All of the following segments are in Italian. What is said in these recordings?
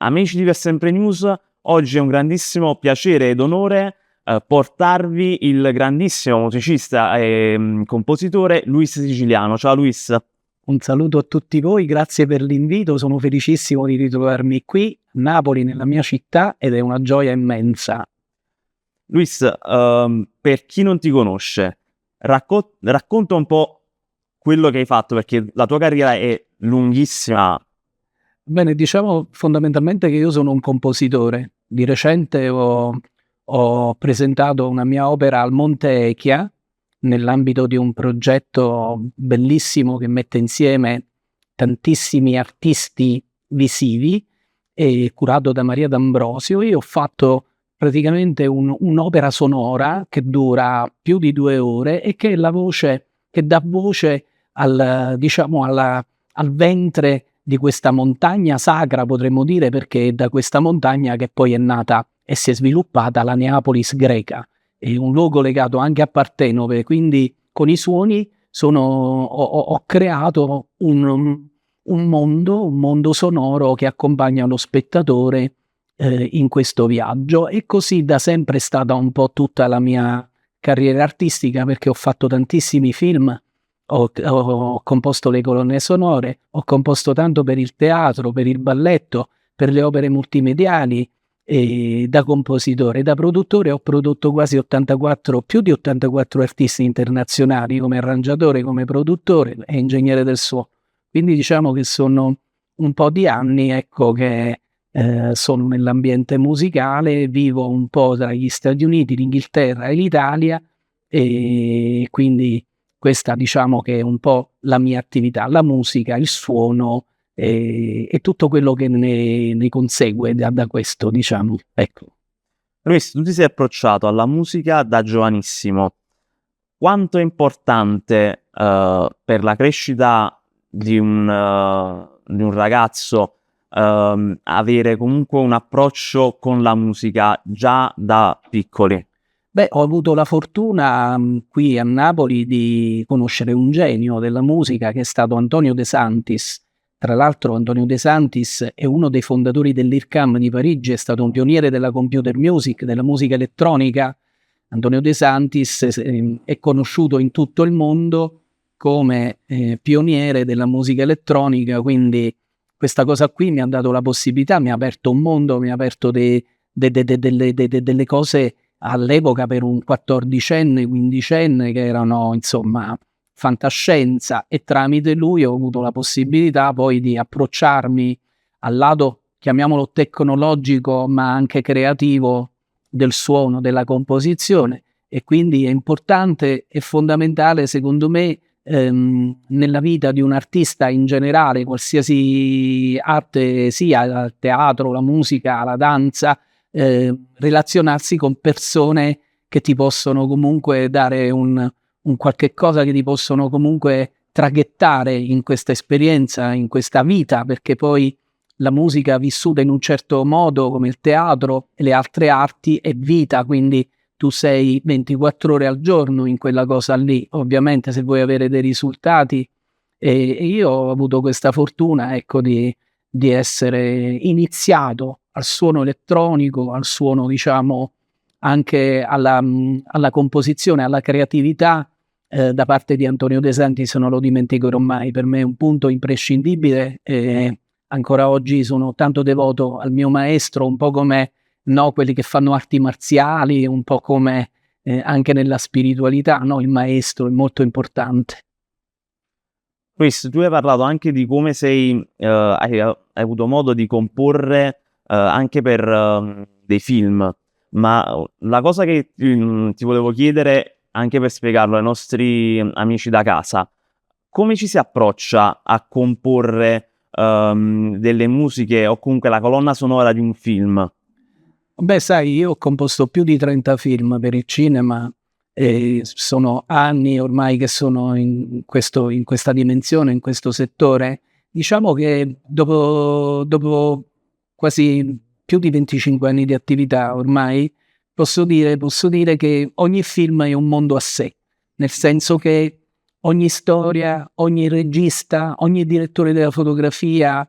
Amici di Per Sempre News, oggi è un grandissimo piacere ed onore portarvi il grandissimo musicista e compositore Luis Siciliano. Ciao Luis. Un saluto a tutti voi, grazie per l'invito, sono felicissimo di ritrovarmi qui, a Napoli, nella mia città, ed è una gioia immensa. Luis, per chi non ti conosce, racconta un po' quello che hai fatto, perché la tua carriera è lunghissima. Bene, diciamo fondamentalmente che io sono un compositore. Di recente ho presentato una mia opera al Monte Echia, nell'ambito di un progetto bellissimo che mette insieme tantissimi artisti visivi e curato da Maria D'Ambrosio. Io ho fatto praticamente un'opera sonora che dura più di 2 ore e che è la voce, che dà voce al, diciamo, al ventre di questa montagna sacra, potremmo dire, perché è da questa montagna che poi è nata e si è sviluppata la Neapolis greca. È un luogo legato anche a Partenope, quindi con i suoni ho creato un mondo sonoro che accompagna lo spettatore in questo viaggio, e così da sempre è stata un po' tutta la mia carriera artistica, perché ho fatto tantissimi film, ho composto le colonne sonore, ho composto tanto per il teatro, per il balletto, per le opere multimediali. E da compositore, da produttore ho prodotto più di 84 artisti internazionali come arrangiatore, come produttore e ingegnere del suono. Quindi diciamo che sono un po' di anni, ecco, che sono nell'ambiente musicale, vivo un po' tra gli Stati Uniti, l'Inghilterra e l'Italia, e quindi questa diciamo che è un po' la mia attività, la musica, il suono e tutto quello che ne consegue da questo, diciamo. Ecco. Luis, tu ti sei approcciato alla musica da giovanissimo. Quanto è importante per la crescita di un ragazzo avere comunque un approccio con la musica già da piccoli? Beh, ho avuto la fortuna qui a Napoli di conoscere un genio della musica che è stato Antonio De Santis. Tra l'altro Antonio De Santis è uno dei fondatori dell'IRCAM di Parigi, è stato un pioniere della computer music, della musica elettronica. Antonio De Santis è conosciuto in tutto il mondo come pioniere della musica elettronica, quindi questa cosa qui mi ha dato la possibilità, mi ha aperto un mondo, mi ha aperto delle cose all'epoca per un 14enne, 15enne, che erano insomma fantascienza, e tramite lui ho avuto la possibilità poi di approcciarmi al lato, chiamiamolo tecnologico, ma anche creativo del suono, della composizione, e quindi è importante e fondamentale secondo me nella vita di un artista in generale, qualsiasi arte sia, il teatro, la musica, la danza, relazionarsi con persone che ti possono comunque dare un qualche cosa, che ti possono comunque traghettare in questa esperienza, in questa vita, perché poi la musica vissuta in un certo modo, come il teatro e le altre arti, è vita, quindi tu sei 24 ore al giorno in quella cosa lì, ovviamente se vuoi avere dei risultati. E io ho avuto questa fortuna, ecco, di essere iniziato al suono elettronico, al suono, diciamo, anche alla composizione, alla creatività da parte di Antonio De Santis. Non lo dimenticherò mai, per me è un punto imprescindibile, e ancora oggi sono tanto devoto al mio maestro, un po' come quelli che fanno arti marziali, un po' come anche nella spiritualità, il maestro è molto importante. Luis, tu hai parlato anche di come hai avuto modo di comporre anche per dei film, ma la cosa che ti volevo chiedere, anche per spiegarlo ai nostri amici da casa, come ci si approccia a comporre delle musiche o comunque la colonna sonora di un film? Beh, sai, io ho composto più di 30 film per il cinema e sono anni ormai che sono in questa dimensione, in questo settore. Diciamo che dopo quasi più di 25 anni di attività ormai, posso dire che ogni film è un mondo a sé, nel senso che ogni storia, ogni regista, ogni direttore della fotografia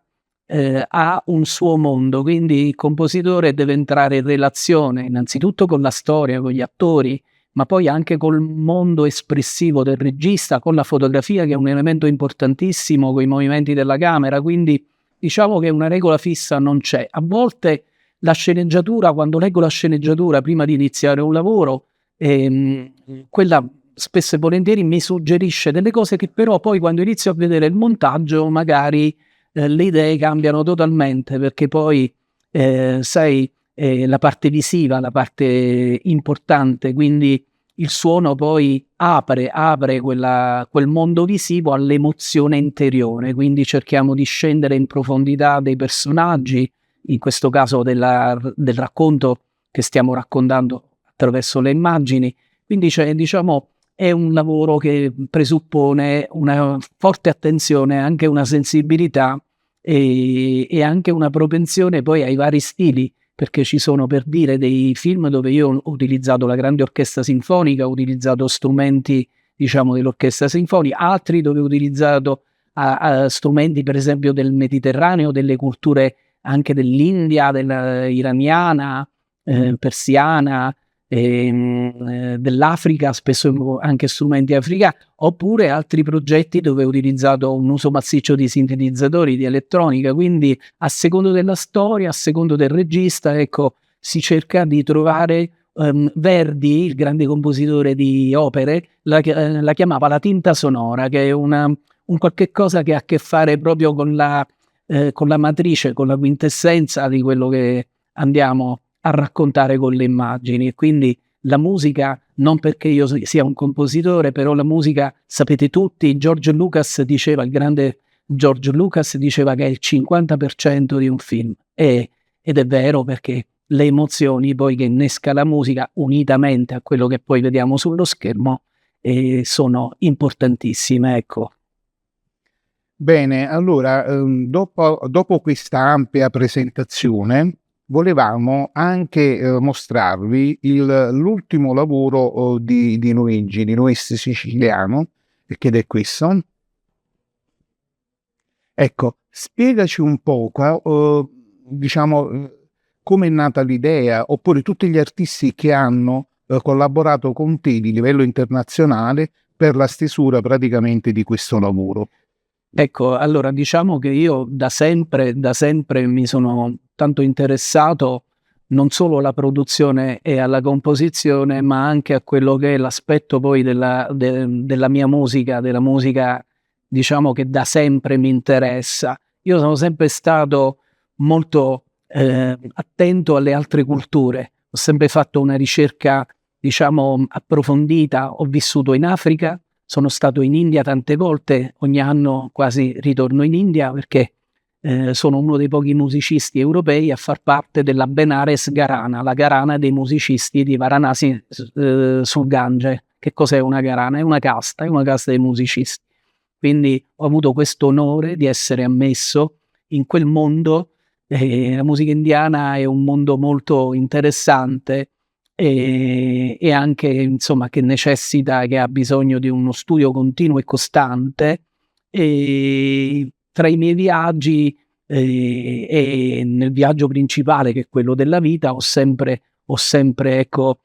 ha un suo mondo, quindi il compositore deve entrare in relazione innanzitutto con la storia, con gli attori, ma poi anche col mondo espressivo del regista, con la fotografia che è un elemento importantissimo, con i movimenti della camera, quindi diciamo che una regola fissa non c'è. A volte la sceneggiatura, quando leggo la sceneggiatura prima di iniziare un lavoro, quella spesso e volentieri mi suggerisce delle cose che però poi quando inizio a vedere il montaggio magari le idee cambiano totalmente, perché poi sai, la parte visiva, la parte importante, quindi il suono poi apre quel mondo visivo all'emozione interiore, quindi cerchiamo di scendere in profondità dei personaggi, in questo caso del racconto che stiamo raccontando attraverso le immagini, quindi diciamo è un lavoro che presuppone una forte attenzione, anche una sensibilità e anche una propensione poi ai vari stili, perché ci sono, per dire, dei film dove io ho utilizzato la grande orchestra sinfonica, ho utilizzato strumenti, diciamo, dell'orchestra sinfonica, altri dove ho utilizzato strumenti, per esempio, del Mediterraneo, delle culture anche dell'India, iraniana, persiana, dell'Africa, spesso anche strumenti africani, oppure altri progetti dove ho utilizzato un uso massiccio di sintetizzatori, di elettronica, quindi a secondo della storia, a secondo del regista, ecco, si cerca di trovare. Verdi, il grande compositore di opere, la chiamava la tinta sonora, che è un qualche cosa che ha a che fare proprio con la matrice, con la quintessenza di quello che andiamo a raccontare con le immagini. E quindi la musica, non perché io sia un compositore, però la musica, sapete tutti, il grande George Lucas diceva che è il 50% di un film. Ed è vero, perché le emozioni poi che innesca la musica, unitamente a quello che poi vediamo sullo schermo, sono importantissime, ecco. Bene, allora, dopo questa ampia presentazione, volevamo anche mostrarvi l'ultimo lavoro di Luigi, di Nois Siciliano, ed è questo. Ecco, spiegaci un po', diciamo, come è nata l'idea, oppure tutti gli artisti che hanno collaborato con te di livello internazionale per la stesura praticamente di questo lavoro. Ecco, allora diciamo che io da sempre mi sono tanto interessato non solo alla produzione e alla composizione, ma anche a quello che è l'aspetto poi della mia musica, della musica, diciamo, che da sempre mi interessa. Io sono sempre stato molto attento alle altre culture, ho sempre fatto una ricerca, diciamo, approfondita. Ho vissuto in Africa, sono stato in India tante volte, ogni anno quasi ritorno in India perché sono uno dei pochi musicisti europei a far parte della Benares Gharana, la Gharana dei musicisti di Varanasi sul Gange. Che cos'è una Gharana? È una casta dei musicisti. Quindi ho avuto questo onore di essere ammesso in quel mondo. La musica indiana è un mondo molto interessante e anche, insomma, che ha bisogno di uno studio continuo e costante. E tra i miei viaggi e nel viaggio principale, che è quello della vita, ho sempre ecco,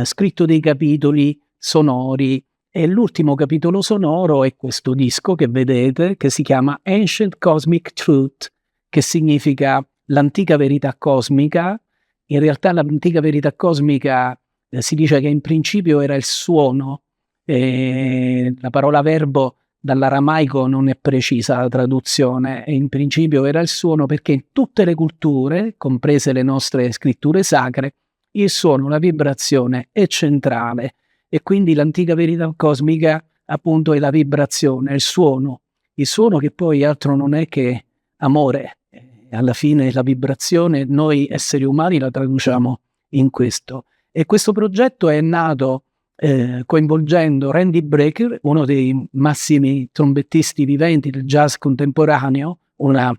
scritto dei capitoli sonori, e l'ultimo capitolo sonoro è questo disco che vedete, che si chiama Ancient Cosmic Truth, che significa l'antica verità cosmica. In realtà l'antica verità cosmica si dice che in principio era il suono, la parola verbo dall'aramaico non è precisa la traduzione, e in principio era il suono perché in tutte le culture, comprese le nostre scritture sacre, il suono, la vibrazione è centrale, e quindi l'antica verità cosmica appunto è la vibrazione, il suono che poi altro non è che amore. Alla fine la vibrazione noi esseri umani la traduciamo in questo. E questo progetto è nato coinvolgendo Randy Brecker, uno dei massimi trombettisti viventi del jazz contemporaneo, una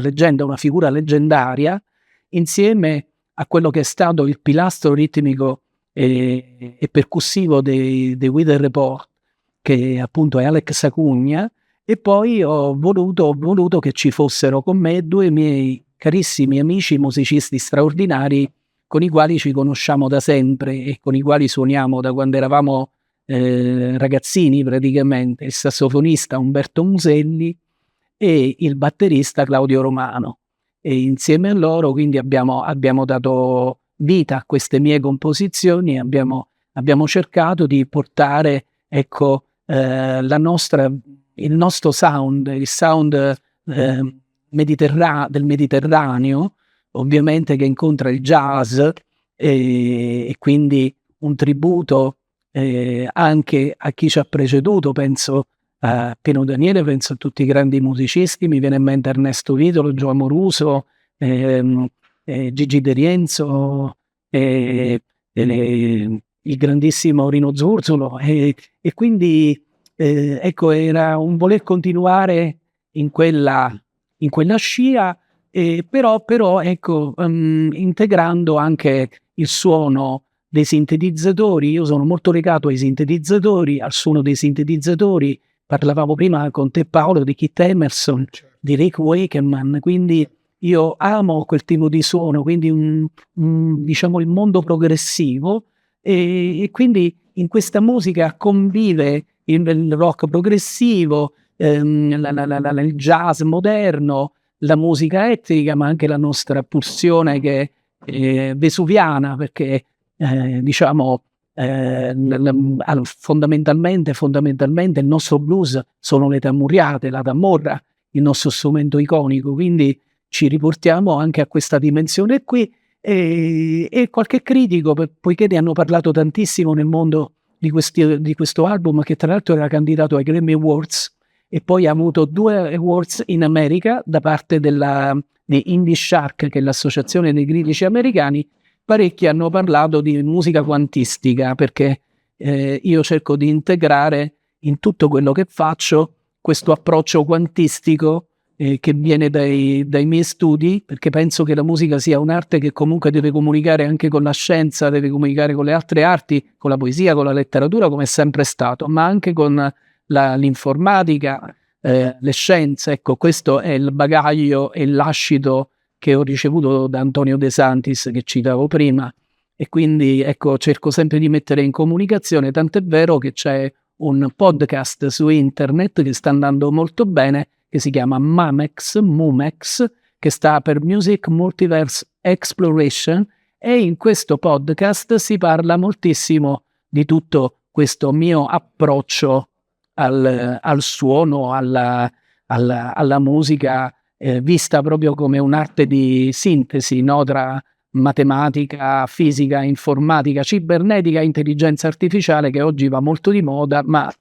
leggenda, una figura leggendaria, insieme a quello che è stato il pilastro ritmico e percussivo dei Weather Report, che appunto è Alex Acugna, E poi ho voluto che ci fossero con me due miei carissimi amici musicisti straordinari con i quali ci conosciamo da sempre e con i quali suoniamo da quando eravamo ragazzini praticamente, il sassofonista Umberto Muselli e il batterista Claudio Romano. E insieme a loro quindi abbiamo dato vita a queste mie composizioni, abbiamo cercato di portare, ecco, il nostro sound, il sound del Mediterraneo, ovviamente che incontra il jazz e quindi un tributo anche a chi ci ha preceduto, penso a Pino Daniele, penso a tutti i grandi musicisti, mi viene in mente Ernesto Vitolo, Gio Amoruso, Gigi De Rienzo, il grandissimo Rino Zurzulo e quindi ecco, era un voler continuare in quella scia, però ecco, integrando anche il suono dei sintetizzatori. Io sono molto legato ai sintetizzatori, al suono dei sintetizzatori. Parlavamo prima con te, Paolo, di Keith Emerson, di Rick Wakeman, quindi io amo quel tipo di suono, quindi diciamo il mondo progressivo e quindi in questa musica convive il rock progressivo, il jazz moderno, la musica etnica, ma anche la nostra pulsione che è vesuviana, perché diciamo fondamentalmente il nostro blues sono le tammuriate, la tammorra, il nostro strumento iconico, quindi ci riportiamo anche a questa dimensione qui e qualche critico, poiché ne hanno parlato tantissimo nel mondo di questo album, che tra l'altro era candidato ai Grammy Awards e poi ha avuto 2 awards in America da parte di Indie Shark, che è l'associazione dei critici americani. Parecchi hanno parlato di musica quantistica, perché io cerco di integrare in tutto quello che faccio questo approccio quantistico che viene dai miei studi, perché penso che la musica sia un'arte che comunque deve comunicare anche con la scienza, deve comunicare con le altre arti, con la poesia, con la letteratura, come è sempre stato, ma anche con l'informatica, le scienze. Ecco, questo è il bagaglio e l'ascito che ho ricevuto da Antonio De Santis, che citavo prima, e quindi ecco, cerco sempre di mettere in comunicazione, tant'è vero che c'è un podcast su internet che sta andando molto bene, che si chiama Mumex, che sta per Music Multiverse Exploration, e in questo podcast si parla moltissimo di tutto questo mio approccio al suono, alla musica, vista proprio come un'arte di sintesi, no? Tra matematica, fisica, informatica, cibernetica, intelligenza artificiale, che oggi va molto di moda, ma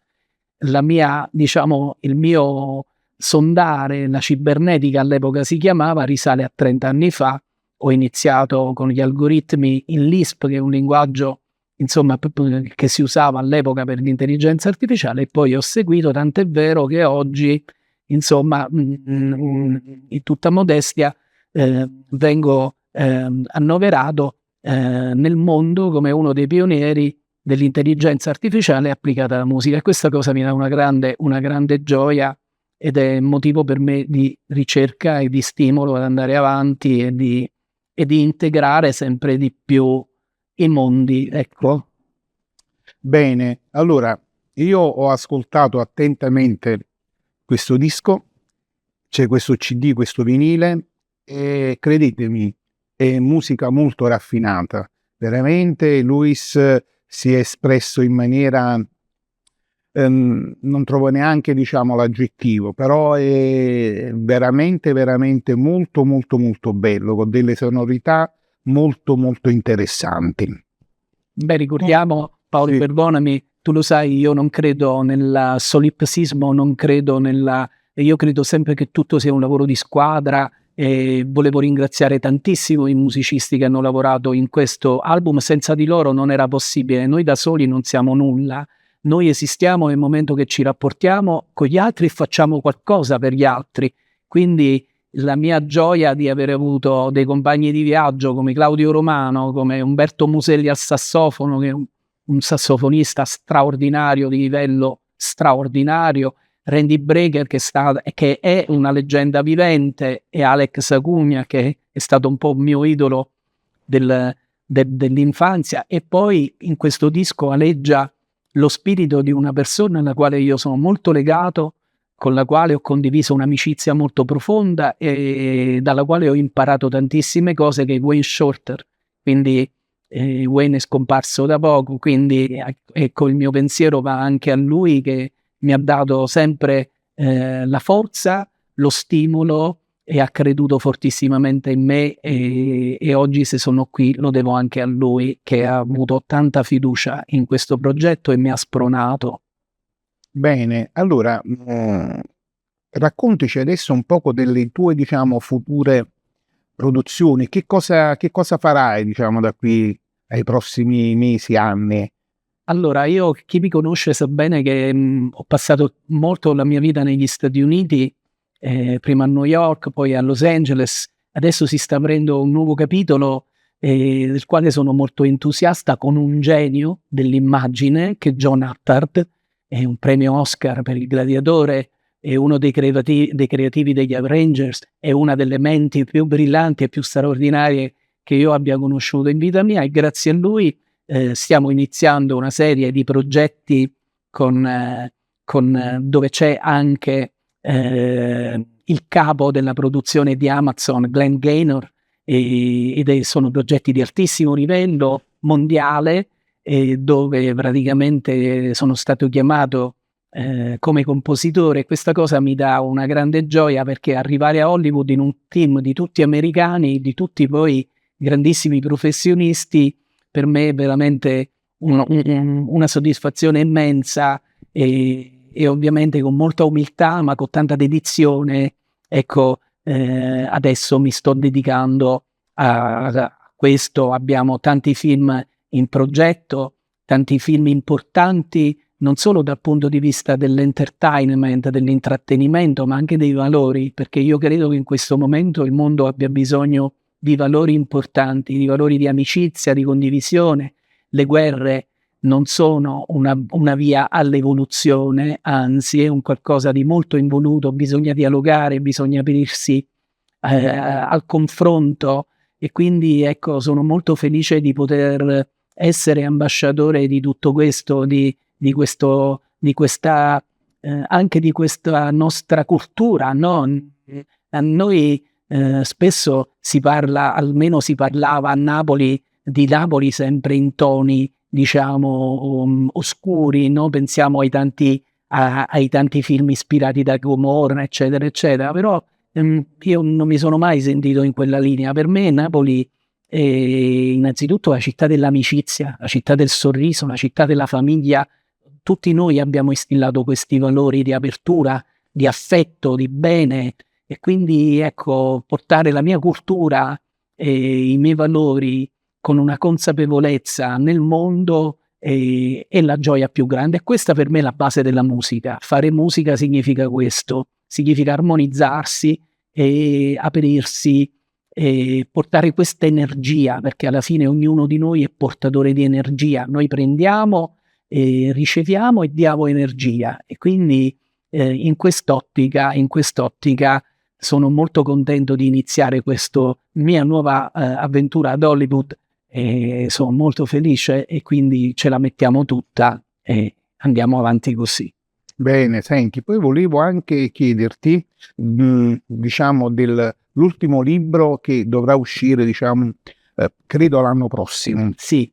il mio sondare la cibernetica, all'epoca si chiamava, risale a 30 anni fa. Ho iniziato con gli algoritmi in Lisp, che è un linguaggio insomma che si usava all'epoca per l'intelligenza artificiale, e poi ho seguito, tant'è vero che oggi, insomma, in tutta modestia, vengo annoverato nel mondo come uno dei pionieri dell'intelligenza artificiale applicata alla musica, e questa cosa mi dà una grande gioia ed è motivo per me di ricerca e di stimolo ad andare avanti e di integrare sempre di più i mondi, ecco. Bene, allora io ho ascoltato attentamente questo disco, c'è questo CD, questo vinile, e credetemi, è musica molto raffinata. Veramente Luis si è espresso in maniera, non trovo neanche, diciamo, l'aggettivo, però è veramente molto bello, con delle sonorità molto interessanti. Beh, ricordiamo, Paolo, Sì. perdonami, tu lo sai, io non credo nel solipsismo, io credo sempre che tutto sia un lavoro di squadra, e volevo ringraziare tantissimo i musicisti che hanno lavorato in questo album. Senza di loro non era possibile, noi da soli non siamo nulla, noi esistiamo nel momento che ci rapportiamo con gli altri e facciamo qualcosa per gli altri, quindi la mia gioia di aver avuto dei compagni di viaggio come Claudio Romano, come Umberto Muselli al sassofono, che è un sassofonista straordinario, di livello straordinario, Randy Brecker che è una leggenda vivente, e Alex Acugna che è stato un po' un mio idolo dell'infanzia, e poi in questo disco aleggia lo spirito di una persona alla quale io sono molto legato, con la quale ho condiviso un'amicizia molto profonda e dalla quale ho imparato tantissime cose, che è Wayne Shorter. Quindi Wayne è scomparso da poco, quindi ecco, il mio pensiero va anche a lui, che mi ha dato sempre la forza, lo stimolo, e ha creduto fortissimamente in me, e oggi se sono qui lo devo anche a lui, che ha avuto tanta fiducia in questo progetto e mi ha spronato. Bene, allora raccontaci adesso un poco delle tue, diciamo, future produzioni. Che cosa farai, diciamo, da qui ai prossimi mesi, anni? Allora, chi mi conosce sa bene che ho passato molto la mia vita negli Stati Uniti, prima a New York, poi a Los Angeles. Adesso si sta aprendo un nuovo capitolo del quale sono molto entusiasta, con un genio dell'immagine che è John Hattard, è un premio Oscar per Il Gladiatore, è uno dei creativi degli Avengers, è una delle menti più brillanti e più straordinarie che io abbia conosciuto in vita mia, e grazie a lui stiamo iniziando una serie di progetti dove c'è anche il capo della produzione di Amazon, Glenn Gaynor, sono progetti di altissimo livello mondiale, dove praticamente sono stato chiamato come compositore. Questa cosa mi dà una grande gioia, perché arrivare a Hollywood in un team di tutti americani, di tutti poi grandissimi professionisti, per me è veramente una soddisfazione immensa, e ovviamente con molta umiltà, ma con tanta dedizione. Ecco, adesso mi sto dedicando a questo. Abbiamo tanti film in progetto, tanti film importanti, non solo dal punto di vista dell'entertainment, dell'intrattenimento, ma anche dei valori, perché io credo che in questo momento il mondo abbia bisogno di valori importanti, di valori di amicizia, di condivisione. Le guerre non sono una via all'evoluzione, anzi è un qualcosa di molto involuto. Bisogna dialogare, bisogna aprirsi al confronto, e quindi ecco, sono molto felice di poter essere ambasciatore di tutto questo, di questa anche di questa nostra cultura, no? A noi spesso si parla, almeno si parlava a Napoli, di Napoli sempre in toni, diciamo, oscuri, no? Pensiamo ai tanti film ispirati da Gomorra, eccetera, eccetera, però io non mi sono mai sentito in quella linea. Per me Napoli è innanzitutto la città dell'amicizia, la città del sorriso, la città della famiglia. Tutti noi abbiamo instillato questi valori di apertura, di affetto, di bene, e quindi ecco, portare la mia cultura e i miei valori con una consapevolezza nel mondo è la gioia più grande. E questa per me è la base della musica. Fare musica significa questo, significa armonizzarsi e aprirsi e portare questa energia, perché alla fine ognuno di noi è portatore di energia. Noi prendiamo, riceviamo e diamo energia, e quindi in quest'ottica sono molto contento di iniziare questa mia nuova avventura ad Hollywood, e sono molto felice, e quindi ce la mettiamo tutta e andiamo avanti così. Bene, senti, poi volevo anche chiederti, diciamo, dell'ultimo libro che dovrà uscire, diciamo, credo l'anno prossimo. Sì.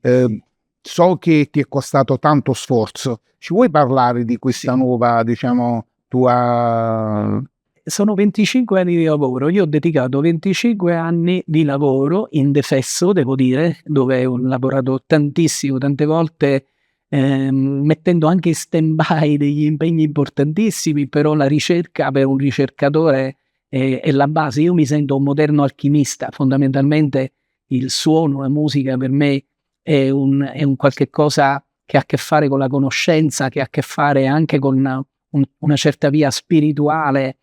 So che ti è costato tanto sforzo. Ci vuoi parlare di questa nuova, diciamo, tua... Sono 25 anni di lavoro. Io ho dedicato 25 anni di lavoro indefesso, devo dire, dove ho lavorato tantissimo, tante volte mettendo anche in stand-by degli impegni importantissimi, però la ricerca per un ricercatore è la base. Io mi sento un moderno alchimista. Fondamentalmente il suono, la musica per me è un qualche cosa che ha a che fare con la conoscenza, che ha a che fare anche con una certa via spirituale,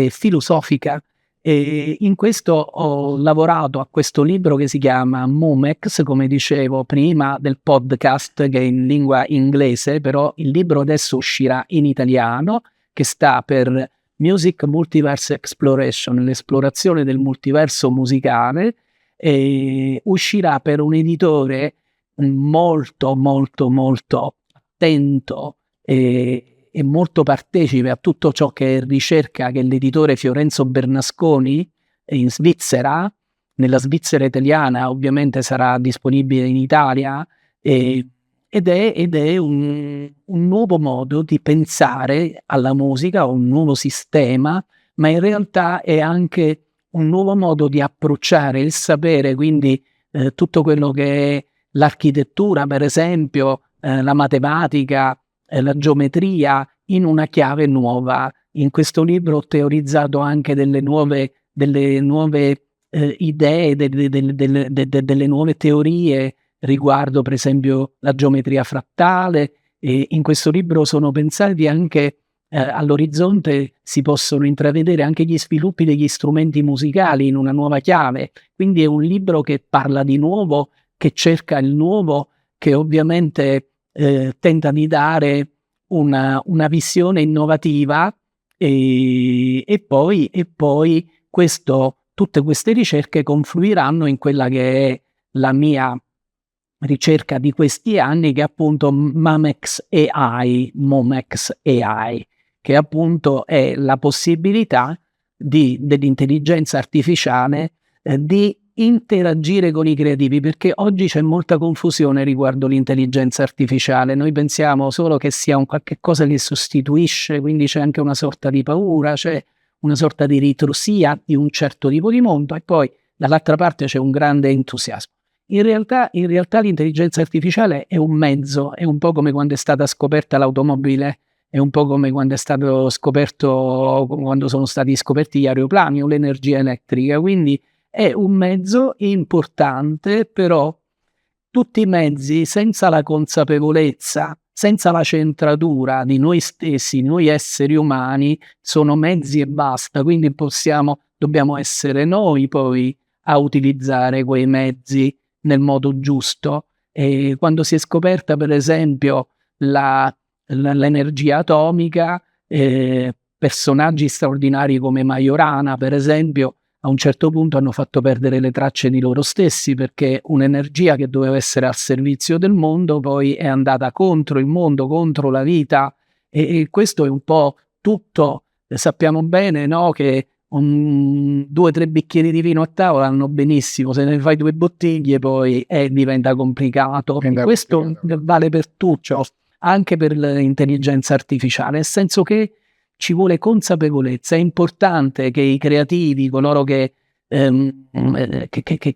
filosofica. E in questo ho lavorato a questo libro che si chiama Momex, come dicevo prima, del podcast, che è in lingua inglese, però il libro adesso uscirà in italiano. che sta per Music Multiverse Exploration, l'esplorazione del multiverso musicale, uscirà per un editore molto molto molto attento e molto partecipe a tutto ciò che è ricerca, che è l'editore Fiorenzo Bernasconi in Svizzera. Nella Svizzera italiana ovviamente sarà disponibile in Italia, ed è un nuovo modo di pensare alla musica, un nuovo sistema, ma in realtà è anche un nuovo modo di approcciare il sapere, quindi tutto quello che è l'architettura, per esempio, la matematica, la geometria, in una chiave nuova. In questo libro ho teorizzato anche delle nuove idee, delle nuove teorie riguardo per esempio la geometria frattale, e in questo libro sono pensati anche all'orizzonte si possono intravedere anche gli sviluppi degli strumenti musicali in una nuova chiave, quindi è un libro che parla di nuovo, che cerca il nuovo, che ovviamente tenta di dare una visione innovativa, e poi tutte queste ricerche confluiranno in quella che è la mia ricerca di questi anni, che è appunto Momex AI, che appunto è la possibilità dell'intelligenza artificiale di interagire con i creativi, perché oggi c'è molta confusione riguardo l'intelligenza artificiale. Noi pensiamo solo che sia un qualche cosa che sostituisce, quindi c'è anche una sorta di paura, c'è una sorta di ritrosia di un certo tipo di mondo, e poi dall'altra parte c'è un grande entusiasmo. In realtà l'intelligenza artificiale è un mezzo, è un po' come quando è stata scoperta l'automobile, è un po' come quando quando sono stati scoperti gli aeroplani o l'energia elettrica, quindi è un mezzo importante, però tutti i mezzi senza la consapevolezza, senza la centratura di noi stessi, noi esseri umani, sono mezzi e basta, quindi dobbiamo essere noi poi a utilizzare quei mezzi nel modo giusto. E quando si è scoperta per esempio l'energia atomica, personaggi straordinari come Majorana per esempio a un certo punto hanno fatto perdere le tracce di loro stessi, perché un'energia che doveva essere al servizio del mondo poi è andata contro il mondo, contro la vita, e questo è un po' tutto. Sappiamo bene, no, che 2 o 3 bicchieri di vino a tavola vanno benissimo, se ne fai 2 bottiglie poi diventa complicato. Questo vale per tutto, anche per l'intelligenza artificiale, nel senso che ci vuole consapevolezza. È importante che i creativi, coloro che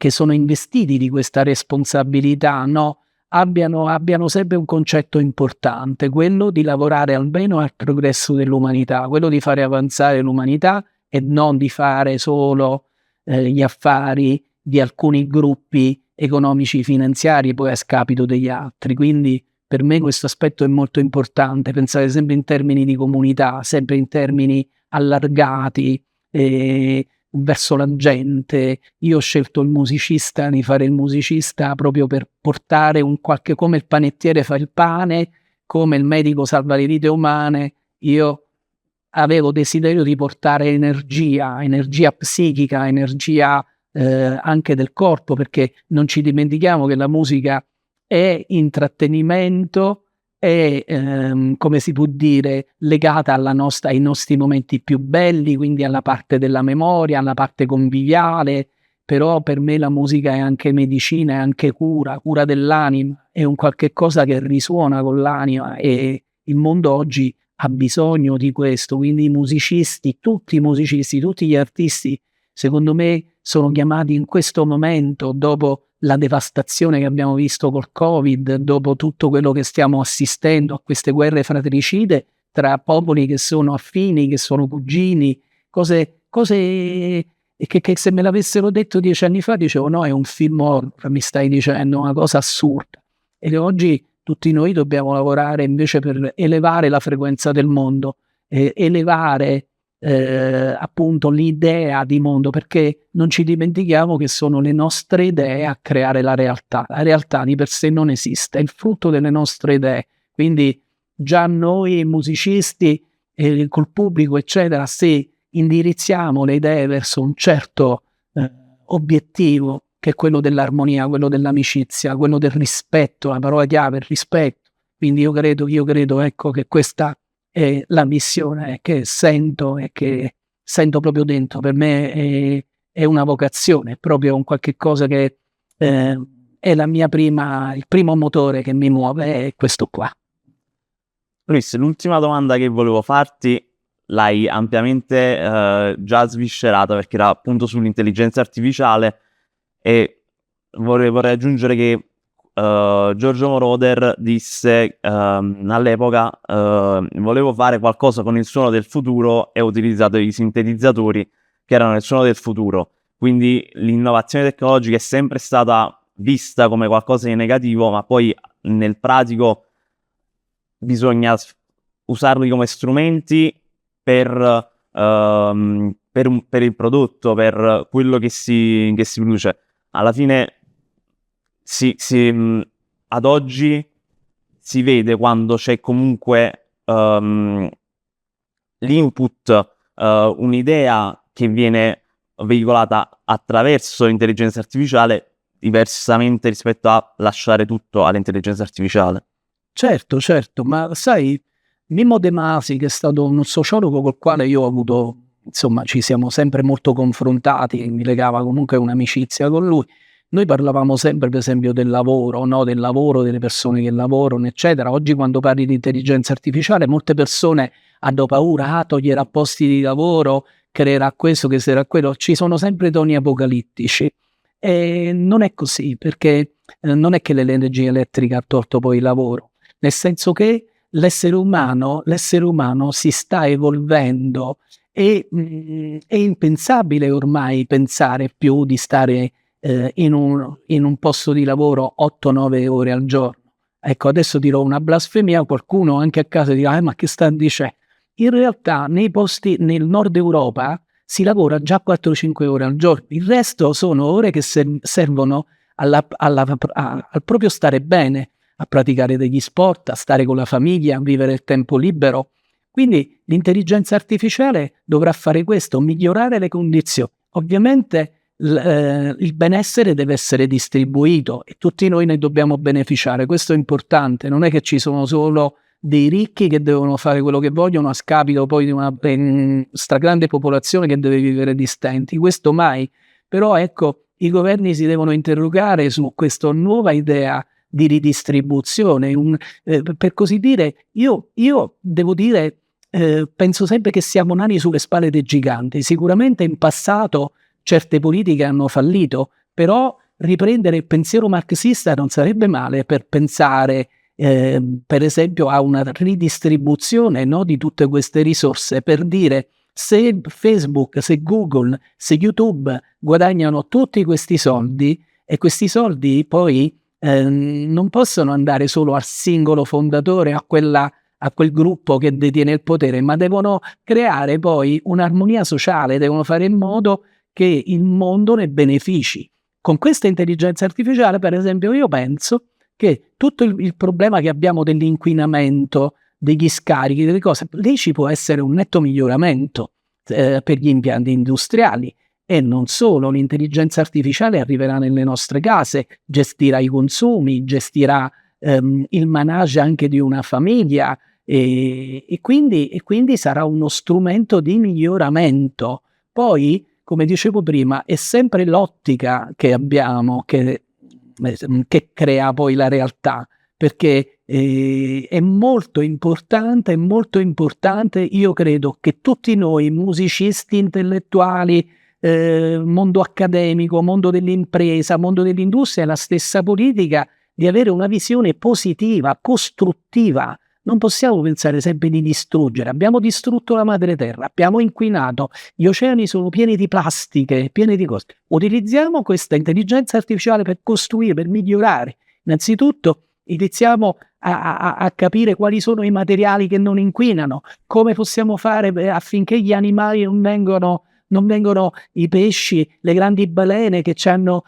sono investiti di questa responsabilità, no, abbiano sempre un concetto importante, quello di lavorare almeno al progresso dell'umanità, quello di fare avanzare l'umanità e non di fare solo gli affari di alcuni gruppi economici finanziari poi a scapito degli altri. Quindi per me questo aspetto è molto importante, pensare sempre in termini di comunità, sempre in termini allargati verso la gente. Io ho scelto il musicista, di fare il musicista proprio per portare come il panettiere fa il pane, come il medico salva le vite umane. Io avevo desiderio di portare energia psichica, energia anche del corpo, perché non ci dimentichiamo che la musica è intrattenimento, è come si può dire, legata ai nostri momenti più belli, quindi alla parte della memoria, alla parte conviviale. Però per me la musica è anche medicina, è anche cura dell'anima, è un qualche cosa che risuona con l'anima, e il mondo oggi ha bisogno di questo. Quindi i musicisti, tutti gli artisti, secondo me sono chiamati in questo momento, dopo la devastazione che abbiamo visto col Covid, dopo tutto quello che stiamo assistendo a queste guerre fratricide tra popoli che sono affini, che sono cugini, cose che se me l'avessero detto 10 anni fa dicevo no, è un film horror, mi stai dicendo una cosa assurda. E oggi tutti noi dobbiamo lavorare invece per elevare la frequenza del mondo, elevare appunto l'idea di mondo, perché non ci dimentichiamo che sono le nostre idee a creare la realtà. La realtà di per sé non esiste, è il frutto delle nostre idee. Quindi già noi musicisti col pubblico, eccetera, se indirizziamo le idee verso un certo obiettivo, che è quello dell'armonia, quello dell'amicizia, quello del rispetto, la parola chiave è il rispetto. Quindi io credo, ecco, che questa è la missione che sento e che sento proprio dentro. Per me è una vocazione, è proprio un qualche cosa che è il primo motore che mi muove, è questo qua. Luis, l'ultima domanda che volevo farti l'hai ampiamente già sviscerata, perché era appunto sull'intelligenza artificiale, e vorrei aggiungere che Giorgio Moroder disse all'epoca volevo fare qualcosa con il suono del futuro e ho utilizzato i sintetizzatori che erano il suono del futuro. Quindi l'innovazione tecnologica è sempre stata vista come qualcosa di negativo, ma poi nel pratico bisogna usarli come strumenti per il prodotto, per quello che si produce. Alla fine ad oggi si vede quando c'è comunque l'input, un'idea che viene veicolata attraverso l'intelligenza artificiale, diversamente rispetto a lasciare tutto all'intelligenza artificiale. Certo, ma sai, Mimmo De Masi, che è stato un sociologo col quale io ho avuto, insomma, ci siamo sempre molto confrontati, mi legava comunque un'amicizia con lui. Noi parlavamo sempre, per esempio, del lavoro, no? Del lavoro, delle persone che lavorano, eccetera. Oggi, quando parli di intelligenza artificiale, molte persone hanno paura, toglierà posti di lavoro, creerà questo, che sarà quello. Ci sono sempre toni apocalittici. E non è così, perché non è che l'energia elettrica ha tolto poi il lavoro, nel senso che l'essere umano si sta evolvendo e è impensabile ormai pensare più di stare in un posto di lavoro 8-9 ore al giorno. Ecco, adesso dirò una blasfemia, qualcuno anche a casa dirà ma che sta dicendo? In realtà nei posti nel nord Europa si lavora già 4-5 ore al giorno, il resto sono ore che servono al proprio stare bene, a praticare degli sport, a stare con la famiglia, a vivere il tempo libero. Quindi l'intelligenza artificiale dovrà fare questo, migliorare le condizioni. Ovviamente il benessere deve essere distribuito e tutti noi ne dobbiamo beneficiare, questo è importante, non è che ci sono solo dei ricchi che devono fare quello che vogliono a scapito poi di una stragrande popolazione che deve vivere di stenti, questo mai. Però ecco, i governi si devono interrogare su questa nuova idea di ridistribuzione, per così dire. Io devo dire, penso sempre che siamo nani sulle spalle dei giganti. Sicuramente in passato certe politiche hanno fallito, però riprendere il pensiero marxista non sarebbe male per pensare per esempio a una ridistribuzione, no, di tutte queste risorse, per dire se Facebook, se Google, se YouTube guadagnano tutti questi soldi e questi soldi poi non possono andare solo al singolo fondatore, a quel gruppo che detiene il potere, ma devono creare poi un'armonia sociale, devono fare in modo che il mondo ne benefici. Con questa intelligenza artificiale, per esempio, io penso che tutto il problema che abbiamo dell'inquinamento, degli scarichi, delle cose, lì ci può essere un netto miglioramento per gli impianti industriali. E non solo, l'intelligenza artificiale arriverà nelle nostre case, gestirà i consumi, gestirà il manage anche di una famiglia e quindi sarà uno strumento di miglioramento. Poi, come dicevo prima, è sempre l'ottica che abbiamo che crea poi la realtà, perché è molto importante, io credo che tutti noi, musicisti, intellettuali, mondo accademico, mondo dell'impresa, mondo dell'industria e la stessa politica, di avere una visione positiva, costruttiva. Non possiamo pensare sempre di distruggere. Abbiamo distrutto la madre terra, abbiamo inquinato, gli oceani sono pieni di plastiche, pieni di cose. Utilizziamo questa intelligenza artificiale per costruire, per migliorare. Innanzitutto iniziamo a capire quali sono i materiali che non inquinano, come possiamo fare affinché gli animali non vengono i pesci, le grandi balene che hanno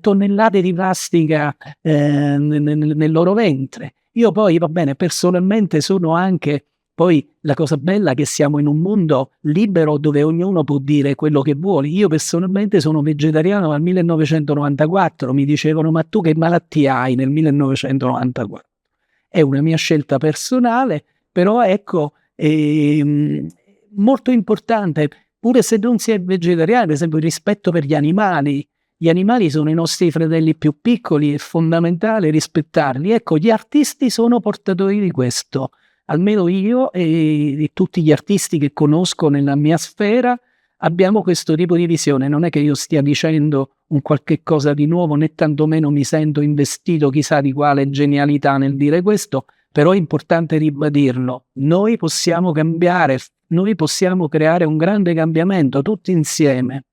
tonnellate di plastica nel loro ventre. Io poi, va bene, personalmente sono anche Poi la cosa bella è che siamo in un mondo libero dove ognuno può dire quello che vuole. Io personalmente sono vegetariano dal 1994, mi dicevano ma tu che malattia hai nel 1994? È una mia scelta personale, però ecco, molto importante, pure se non si è vegetariani, per esempio il rispetto per gli animali. Gli animali sono i nostri fratelli più piccoli, è fondamentale rispettarli. Ecco, gli artisti sono portatori di questo. Almeno io e tutti gli artisti che conosco nella mia sfera abbiamo questo tipo di visione. Non è che io stia dicendo un qualche cosa di nuovo, né tantomeno mi sento investito chissà di quale genialità nel dire questo, però è importante ribadirlo. Noi possiamo cambiare, noi possiamo creare un grande cambiamento tutti insieme,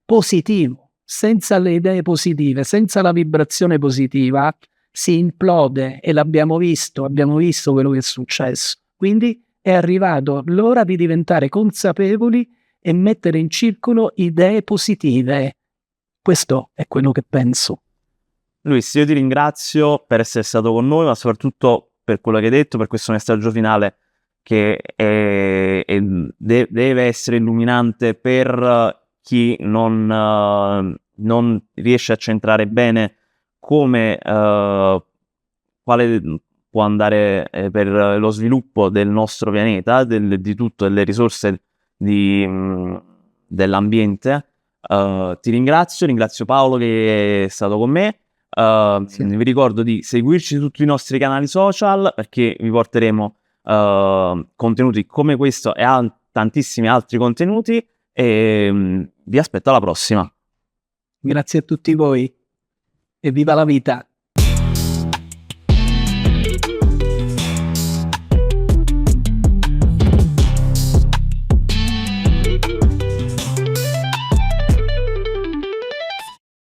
positivo. Senza le idee positive, senza la vibrazione positiva, si implode e abbiamo visto quello che è successo. Quindi è arrivato l'ora di diventare consapevoli e mettere in circolo idee positive. Questo è quello che penso. Luis, io ti ringrazio per essere stato con noi, ma soprattutto per quello che hai detto, per questo messaggio finale che deve essere illuminante per chi non riesce a centrare bene quale può andare per lo sviluppo del nostro pianeta, di tutto, delle risorse dell'ambiente. Ti ringrazio Paolo che è stato con me. Sì. Vi ricordo di seguirci su tutti i nostri canali social perché vi porteremo contenuti come questo e tantissimi altri contenuti e vi aspetto alla prossima. Grazie a tutti voi e viva la vita!